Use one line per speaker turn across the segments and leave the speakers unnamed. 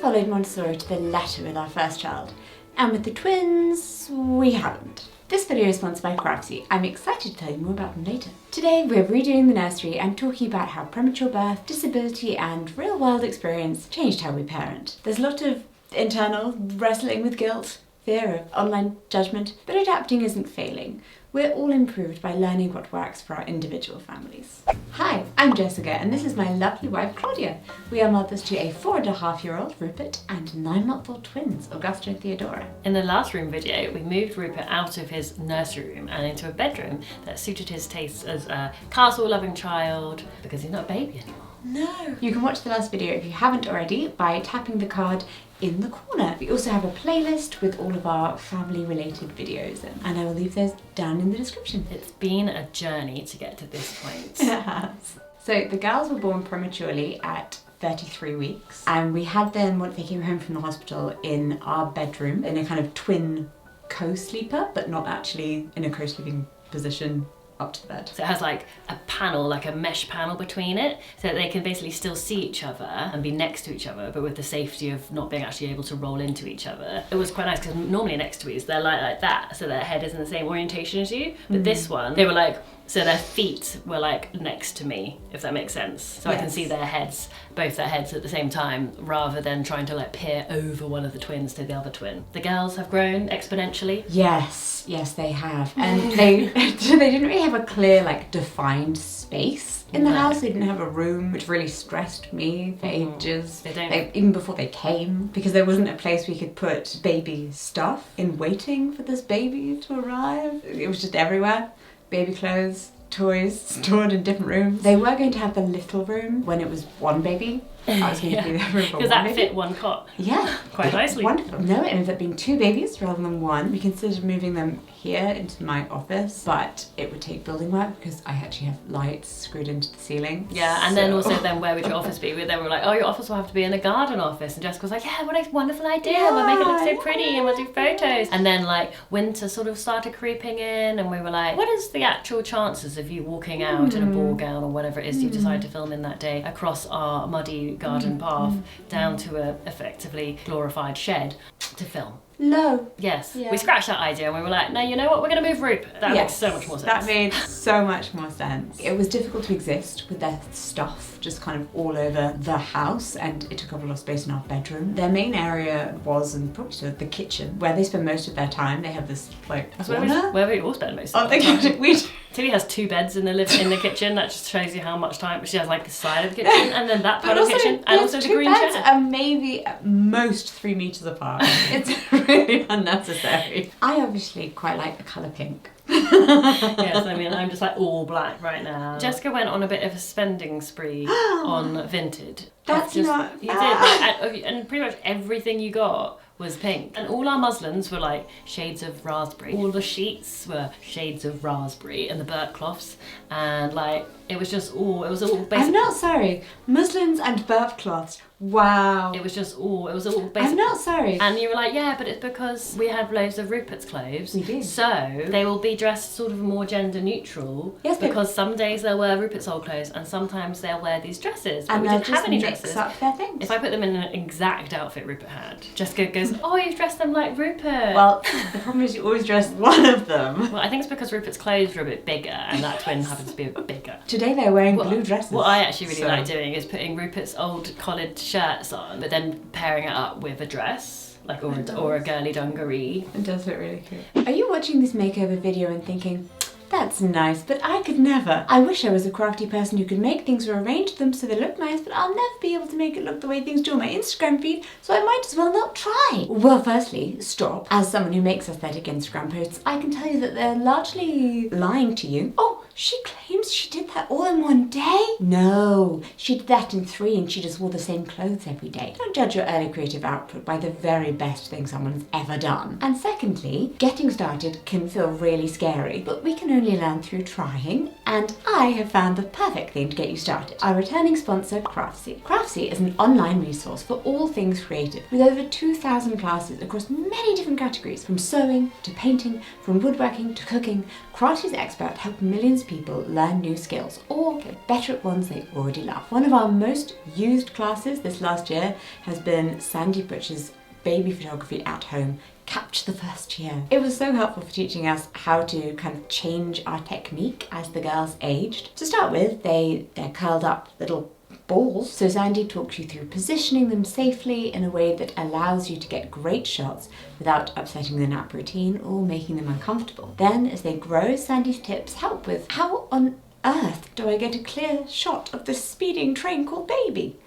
followed Montessori to the letter with our first child, and with the twins, we haven't. This video is sponsored by Craftsy. I'm excited to tell you more about them later. Today we're redoing the nursery and talking about how premature birth, disability and real-world experience changed how we parent. There's a lot of internal wrestling with guilt, fear of online judgment, but adapting isn't failing. We're all improved by learning what works for our individual families. Hi, I'm Jessica and this is my lovely wife Claudia. We are mothers to a 4.5-year-old Rupert and 9-month-old twins, Augusta and Theodora.
In the last room video, we moved Rupert out of his nursery room and into a bedroom that suited his tastes as a castle-loving child, because he's not a baby anymore.
No! You can watch the last video if you haven't already by tapping the card in the corner. We also have a playlist with all of our family-related videos in, and I will leave those down in the description.
It's been a journey to get to this point.
It has. So the girls were born prematurely at 33 weeks, and we had them, once they came home from the hospital, in our bedroom in a kind of twin co-sleeper, but not actually in a co-sleeping position up to the bed.
So it has like a panel, like a mesh panel between it, so that they can basically still see each other and be next to each other, but with the safety of not being actually able to roll into each other. It was quite nice because normally next to each, they're like that, so their head is in the same orientation as you. But this one, they were like, so their feet were like next to me, if that makes sense. So yes. I can see their heads, both their heads at the same time, rather than trying to like peer over one of the twins to the other twin. The girls have grown exponentially.
Yes, they have. And they didn't really have a clear, like, defined space in the house. They didn't have a room, which really stressed me for ages.
They don't.
Even before they came, because there wasn't a place we could put baby stuff in waiting for this baby to arrive. It was just everywhere. Baby clothes, toys stored in different rooms. They were going to have the little room when it was one baby. I was going to be there for one
because that fit one cot.
Yeah.
Quite nicely.
Wonderful. No, it ended up being 2 babies rather than 1. We considered moving them here into my office, but it would take building work because I actually have lights screwed into the ceiling.
Yeah, and then also where would your office be? Then we were like, oh, your office will have to be in a garden office. And Jessica was like, yeah, what a wonderful idea. Yeah, we'll make it look so pretty and we'll do photos. And then like winter sort of started creeping in and we were like, what is the actual chances of you walking out in a ball gown or whatever it is you decide to film in that day across our muddy garden path down to a effectively glorified shed to film?
Low.
Yes. Yeah. We scratched that idea and we were like, no, you know what, we're going to move Rupert. That makes so much more sense.
That made so much more sense. It was difficult to exist with their stuff just kind of all over the house, and it took up a lot of space in our bedroom. Their main area was, and probably still, the kitchen, where they spend most of their time. They have this like
that's where we all spend most of the time. Tilly has 2 beds in the kitchen. That just shows you how much time. She has like the side of the kitchen and then that part of the kitchen, and also the green chair.
Are maybe at most 3 meters apart. It's really unnecessary. I obviously quite like the colour pink.
Yes, I mean, I'm just like all black right now. Jessica went on a bit of a spending spree on Vinted.
That's not...
You did, and pretty much everything you got was pink. And all our muslins were like shades of raspberry. All the sheets were shades of raspberry, and the burnt cloths, and like, it was all basically...
I'm not sorry. Muslins and burp cloths. Wow.
It was all basically...
I'm not sorry.
And you were like, yeah, but it's because we have loads of Rupert's clothes.
We do.
So they will be dressed sort of more gender neutral.
Yes,
because some days they'll wear Rupert's old clothes and sometimes they'll wear these dresses. But
and
we didn't have any dresses.
Mix up their things.
If I put them in an exact outfit Rupert had, Jessica goes, oh, you've dressed them like Rupert.
Well, the problem is you always dress one of them.
Well, I think it's because Rupert's clothes were a bit bigger and that twin happens to be a bit bigger.
Today they're wearing blue dresses.
What I actually really like doing is putting Rupert's old collared shirts on, but then pairing it up with a dress, like or a girly dungaree.
It does look really cute. Are you watching this makeover video and thinking, that's nice, but I could never. I wish I was a crafty person who could make things or arrange them so they look nice, but I'll never be able to make it look the way things do on my Instagram feed, so I might as well not try. Well, firstly, stop. As someone who makes aesthetic Instagram posts, I can tell you that they're largely lying to you. Oh, she claims she did that all in one day? No, she did that in 3 and she just wore the same clothes every day. Don't judge your early creative output by the very best thing someone's ever done. And secondly, getting started can feel really scary, but we can only learn through trying, and I have found the perfect thing to get you started. Our returning sponsor, Craftsy. Craftsy is an online resource for all things creative, with over 2,000 classes across many different categories, from sewing to painting, from woodworking to cooking. Crafty's experts help millions of people learn new skills. skills or get better at ones they already love. One of our most used classes this last year has been Sandy Butcher's Baby Photography at Home, Capture the First Year. It was so helpful for teaching us how to kind of change our technique as the girls aged. To start with, they're curled up little balls. So Sandy talks you through positioning them safely in a way that allows you to get great shots without upsetting the nap routine or making them uncomfortable. Then as they grow, Sandy's tips help with how on earth do I get a clear shot of the speeding train called Baby?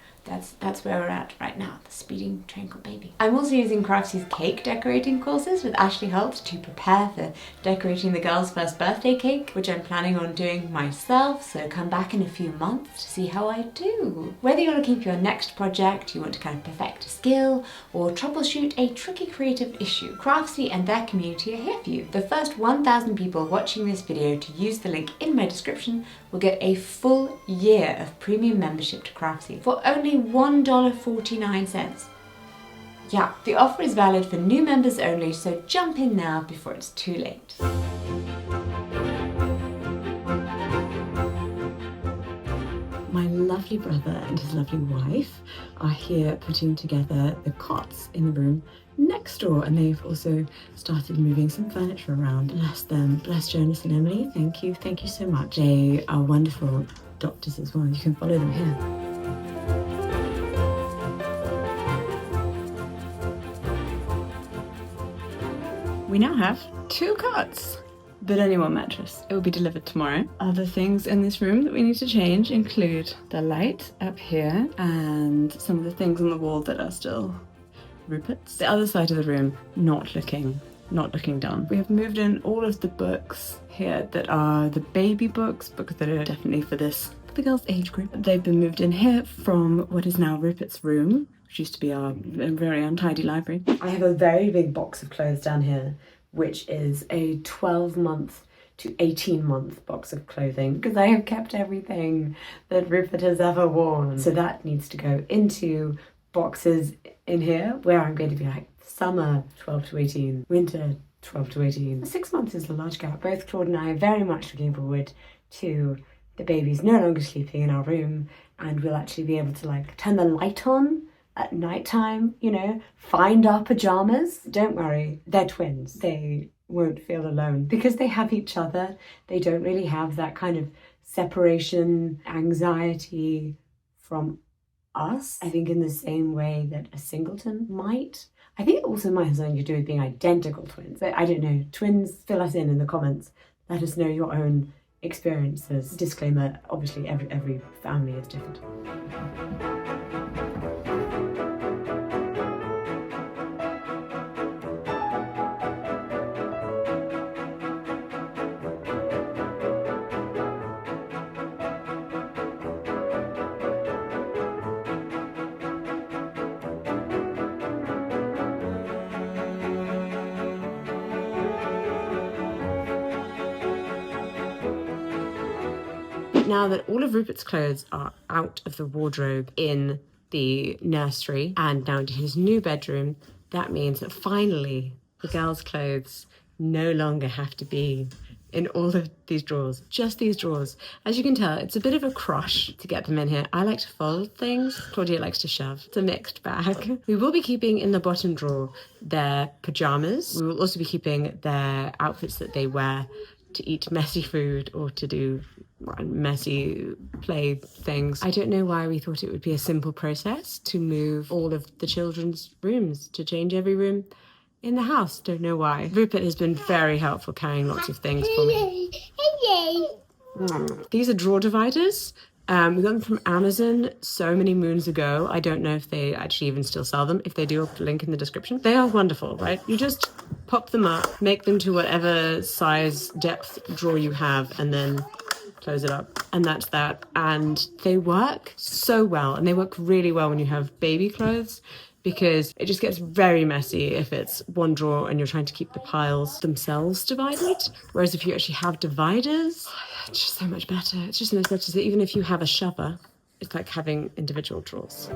That's where we're at right now, the speeding train called Baby. I'm also using Craftsy's cake decorating courses with Ashley Holt to prepare for decorating the girls' first birthday cake, which I'm planning on doing myself, so come back in a few months to see how I do. Whether you're looking for your next project, you want to kind of perfect a skill, or troubleshoot a tricky creative issue, Craftsy and their community are here for you. The first 1,000 people watching this video to use the link in my description will get a full year of premium membership to Craftsy for only $1.49. Yeah, the offer is valid for new members only, so jump in now before it's too late. My lovely brother and his lovely wife are here putting together the cots in the room next door, and they've also started moving some furniture around. Bless them, bless Jonas and Emily. Thank you so much. They are wonderful doctors as well. You can follow them here. We now have 2 cots, but only 1 mattress. It will be delivered tomorrow. Other things in this room that we need to change include the light up here and some of the things on the wall that are still Rupert's. The other side of the room, not looking done. We have moved in all of the books here that are the baby books that are definitely for the girls' age group. They've been moved in here from what is now Rupert's room, which used to be our very untidy library. I have a very big box of clothes down here, which is a 12-month to 18-month box of clothing, because I have kept everything that Rupert has ever worn. So that needs to go into boxes in here where I'm going to be like summer 12 to 18, winter 12 to 18. 6 months is a large gap. Both Claude and I are very much looking forward to the babies no longer sleeping in our room, and we'll actually be able to like turn the light on at nighttime, you know, find our pajamas. Don't worry, they're twins. They won't feel alone because they have each other. They don't really have that kind of separation anxiety from us, I think, in the same way that a singleton might. I think it also might have something to do with being identical twins, but I don't know. Twins, fill us in the comments. Let us know your own experiences. Disclaimer, obviously every family is different. Now that all of Rupert's clothes are out of the wardrobe in the nursery and down to his new bedroom, that means that finally the girls' clothes no longer have to be in all of these drawers, just these drawers. As you can tell, it's a bit of a crush to get them in here. I like to fold things, Claudia likes to shove. It's a mixed bag. We will be keeping in the bottom drawer their pajamas. We will also be keeping their outfits that they wear to eat messy food or to do messy play things. I don't know why we thought it would be a simple process to move all of the children's rooms, to change every room in the house. Don't know why. Rupert has been very helpful carrying lots of things for me. These are drawer dividers. We got them from Amazon so many moons ago. I don't know if they actually even still sell them. If they do, I'll put a link in the description. They are wonderful, right? You just pop them up, make them to whatever size depth drawer you have, and then close it up, and that's that. And they work so well, and they work really well when you have baby clothes, because it just gets very messy if it's one drawer and you're trying to keep the piles themselves divided. Whereas if you actually have dividers, it's just so much better. It's just so much better that even if you have a shover, it's like having individual drawers.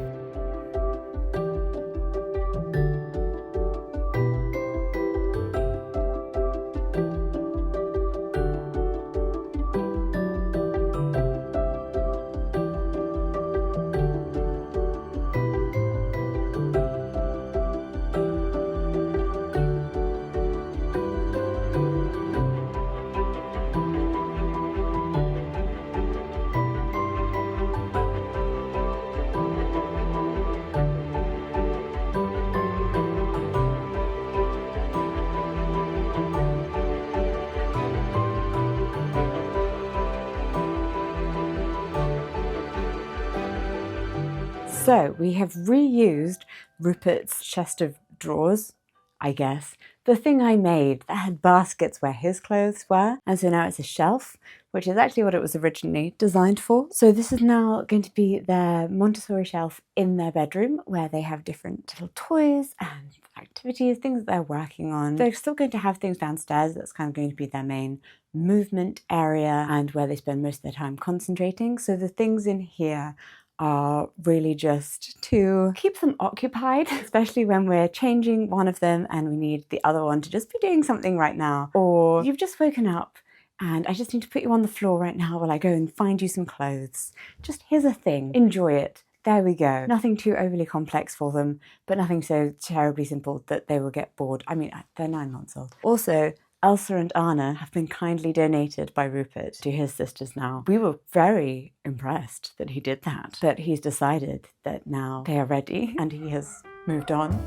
So we have reused Rupert's chest of drawers, I guess. The thing I made that had baskets where his clothes were, and so now it's a shelf, which is actually what it was originally designed for. So this is now going to be their Montessori shelf in their bedroom, where they have different little toys and activities, things that they're working on. They're still going to have things downstairs. That's kind of going to be their main movement area and where they spend most of their time concentrating. So the things in here are really just to keep them occupied, especially when we're changing one of them and we need the other one to just be doing something right now. Or you've just woken up and I just need to put you on the floor right now while I go and find you some clothes. Just here's a thing, enjoy it. There we go. Nothing too overly complex for them, but nothing so terribly simple that they will get bored. I mean, they're 9 months old. Also, Elsa and Anna have been kindly donated by Rupert to his sisters now. We were very impressed that he did that, but he's decided that now they are ready and he has moved on.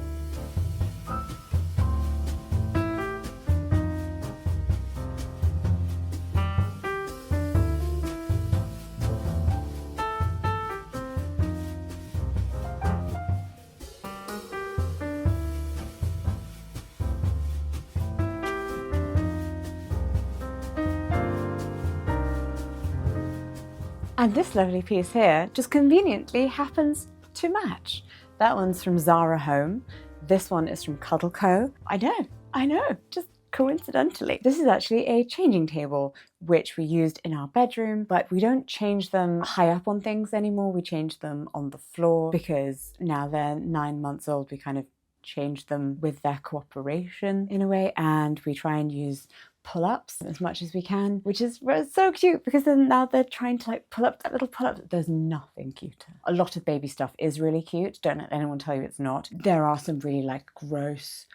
And this lovely piece here just conveniently happens to match. That one's from Zara Home. This one is from Cuddle Co. I know, just coincidentally. This is actually a changing table, which we used in our bedroom, but we don't change them high up on things anymore. We change them on the floor because now they're 9 months old. We kind of change them with their cooperation in a way, and we try and use pull-ups as much as we can, which is so cute because then now they're trying to like pull up that little pull-up. There's nothing cuter. A lot of baby stuff is really cute. Don't let anyone tell you it's not. There are some really like gross,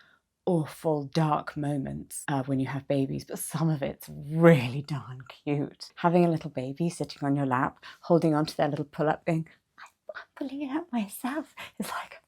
awful, dark moments when you have babies, but some of it's really darn cute. Having a little baby sitting on your lap, holding onto their little pull-up going, I'm pulling it up myself. It's like,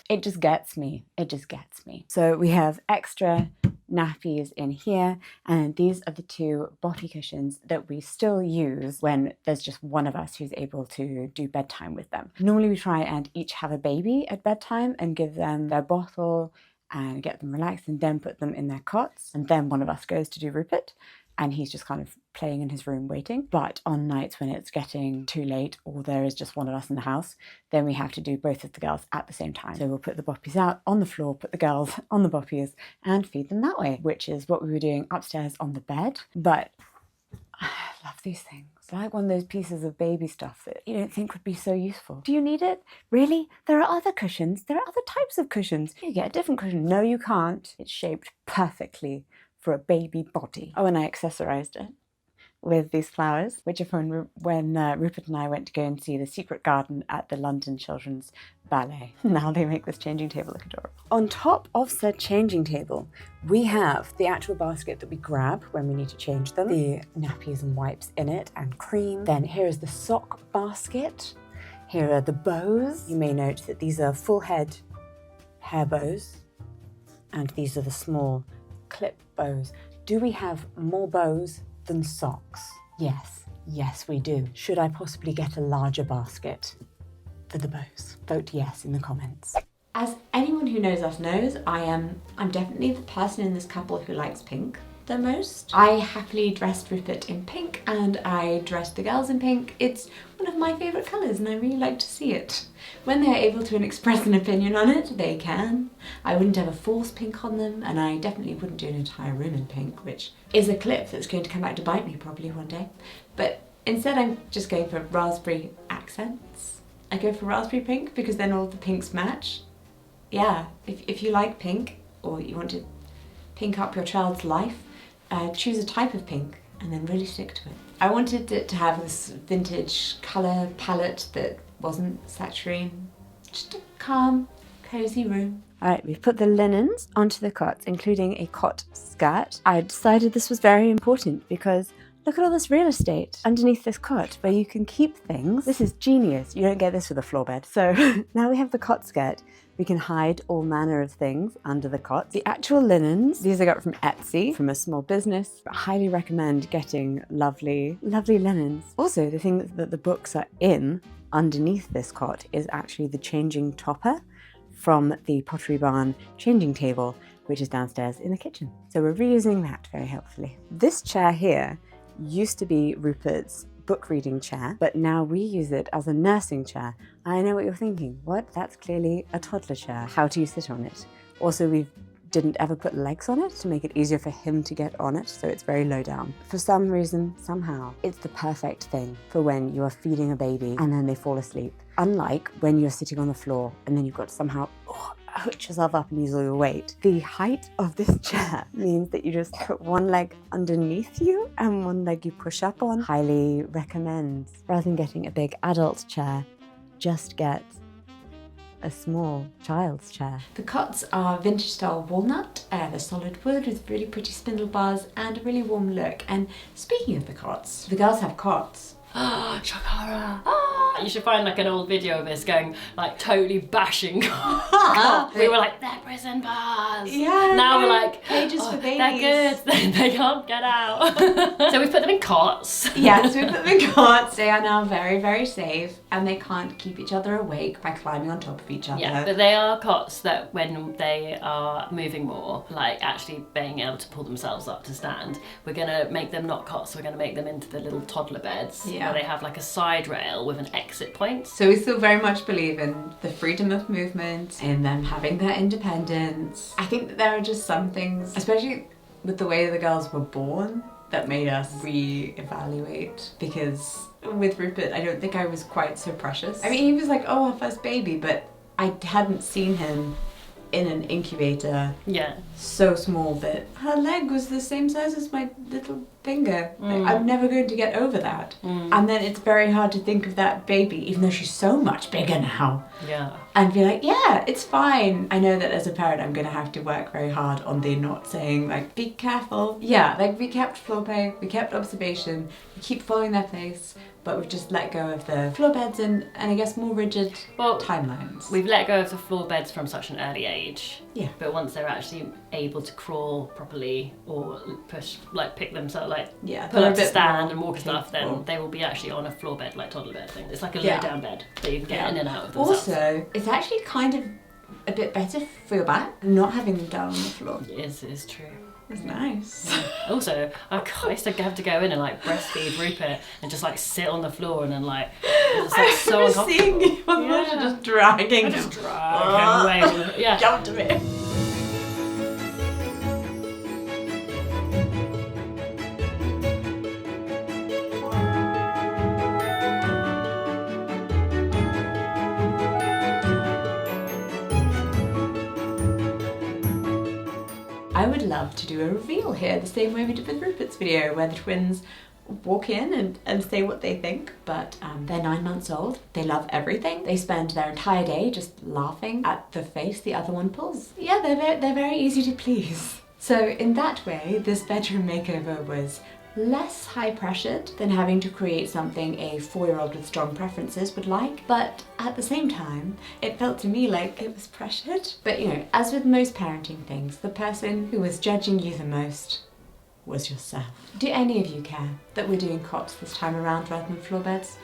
it just gets me. It just gets me. So we have extra nappies in here, and these are the 2 boppy cushions that we still use when there's just one of us who's able to do bedtime with them. Normally we try and each have a baby at bedtime and give them their bottle and get them relaxed and then put them in their cots, and then one of us goes to do Rupert and he's just kind of playing in his room waiting. But on nights when it's getting too late or there is just one of us in the house, then we have to do both of the girls at the same time. So we'll put the boppies out on the floor, put the girls on the boppies and feed them that way, which is what we were doing upstairs on the bed. But I love these things. It's like one of those pieces of baby stuff that you don't think would be so useful. Do you need it? Really? There are other cushions. There are other types of cushions. You get a different cushion. No, you can't. It's shaped perfectly for a baby body. Oh, and I accessorized it with these flowers, which are from when Rupert and I went to go and see The Secret Garden at the London Children's Ballet. Now they make this changing table look adorable. On top of said changing table, we have the actual basket that we grab when we need to change them, the nappies and wipes in it and cream. Then here is the sock basket. Here are the bows. You may note that these are full head hair bows, and these are the small clip bows. Do we have more bows than socks? Yes we do. Should I possibly get a larger basket for the bows? Vote yes in the comments. As anyone who knows us knows, I'm definitely the person in this couple who likes pink the most. I happily dressed Rupert in pink and I dressed the girls in pink. It's one of my favourite colours and I really like to see it. When they're able to express an opinion on it, they can. I wouldn't ever force pink on them, and I definitely wouldn't do an entire room in pink, which is a clip that's going to come back to bite me probably one day. But instead I'm just going for raspberry accents. I go for raspberry pink because then all the pinks match. Yeah, if you like pink or you want to pink up your child's life, choose a type of pink and then really stick to it. I wanted it to have this vintage colour palette that wasn't saturine, just a calm, cosy room. Alright, we've put the linens onto the cots, including a cot skirt. I decided this was very important because Look at all this real estate underneath this cot where you can keep things. This is genius. You don't get this with a floor bed. So now we have the cot skirt. We can hide all manner of things under the cot. The actual linens, these I got from Etsy, from a small business. I highly recommend getting lovely, lovely linens. Also, the thing that the books are in underneath this cot is actually the changing topper from the Pottery Barn changing table, which is downstairs in the kitchen. So we're reusing that very helpfully. This chair here used to be Rupert's book reading chair, but now we use it as a nursing chair. I know what you're thinking. What? That's clearly a toddler chair. How do you sit on it? Also, we didn't ever put legs on it to make it easier for him to get on it, so it's very low down. For some reason, somehow, it's the perfect thing for when you are feeding a baby and then they fall asleep. Unlike when you're sitting on the floor and then you've got to somehow hook yourself up and use all your weight. The height of this chair means that you just put one leg underneath you and one leg you push up on. Highly recommend. Rather than getting a big adult chair, just get a small child's chair. The cots are vintage style walnut. They're solid wood with really pretty spindle bars and a really warm look. And speaking of the cots, the girls have cots.
Shakara. You should find like an old video of us going like totally bashing cots. We were like, they're prison bars.
Yeah.
Now we're like,
cages for babies.
They're good. They can't get out. So we put them in cots.
Yes, we put them in cots. They are now very, very safe and they can't keep each other awake by climbing on top of each other.
Yeah, but they are cots that when they are moving more, like actually being able to pull themselves up to stand, we're gonna make them not cots, we're gonna make them into the little toddler beds.
Yeah.
Where they have like a side rail with an exit point.
So we still very much believe in the freedom of movement, in them having their independence. I think that there are just some things, especially with the way the girls were born, that made us re-evaluate. Because with Rupert, I don't think I was quite so precious. I mean, he was like, oh, our first baby, but I hadn't seen him in an incubator.
Yeah.
So small that her leg was the same size as my little finger. Like, I'm never going to get over that. And then it's very hard to think of that baby, even though she's so much bigger now.
Yeah.
And be like, yeah, it's fine. I know that as a parent, I'm going to have to work very hard on the not saying, like, be careful. Yeah, like, we kept floor play, we kept observation, we keep following their pace, but we've just let go of the floor beds and I guess more rigid timelines.
We've let go of the floor beds from such an early age.
Yeah.
But once they're actually able to crawl properly or push, like pick themselves, like pull up to stand and walk and stuff, then they will be actually on a floor bed, like toddler bed thing. It's like a low down bed that you can get in and out of themselves.
Also, it's actually kind of a bit better for your back, not having them down on the floor.
It is true.
It's nice.
Yeah. Also, I used to have to go in and like breastfeed Rupert and just like sit on the floor and then like it's like so uncomfortable.
Seeing you on the floor, just dragging him.
Just drag him away. Yeah.
Jump to it. I would love to do a reveal here, the same way we did with Rupert's video, where the twins walk in and say what they think, but they're 9 months old, they love everything, they spend their entire day just laughing at the face the other one pulls. Yeah, they're very easy to please. So in that way, this bedroom makeover was less high-pressured than having to create something a 4-year-old with strong preferences would like, but at the same time, it felt to me like it was pressured. But you know, as with most parenting things, the person who was judging you the most was yourself. Do any of you care that we're doing cots this time around rather than floor beds?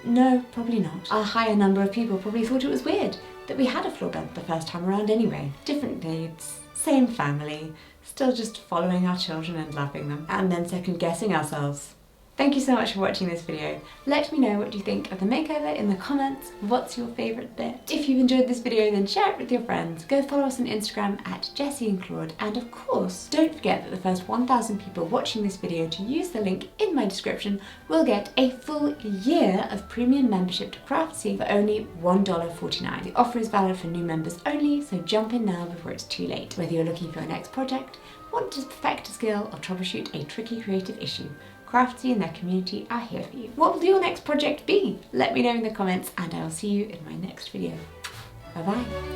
No, probably not. A higher number of people probably thought it was weird that we had a floor bed the first time around anyway. Different needs, same family, still just following our children and loving them, and then second guessing ourselves. Thank you so much for watching this video. Let me know what you think of the makeover in the comments. What's your favourite bit? If you've enjoyed this video, then share it with your friends. Go follow us on Instagram at Jessie and Claude. And of course, don't forget that the first 1,000 people watching this video to use the link in my description will get a full year of premium membership to Craftsy for only $1.49. The offer is valid for new members only, so jump in now before it's too late. Whether you're looking for your next project, want to perfect a skill, or troubleshoot a tricky creative issue, Craftsy and their community are here for you. What will your next project be? Let me know in the comments and I'll see you in my next video. Bye bye.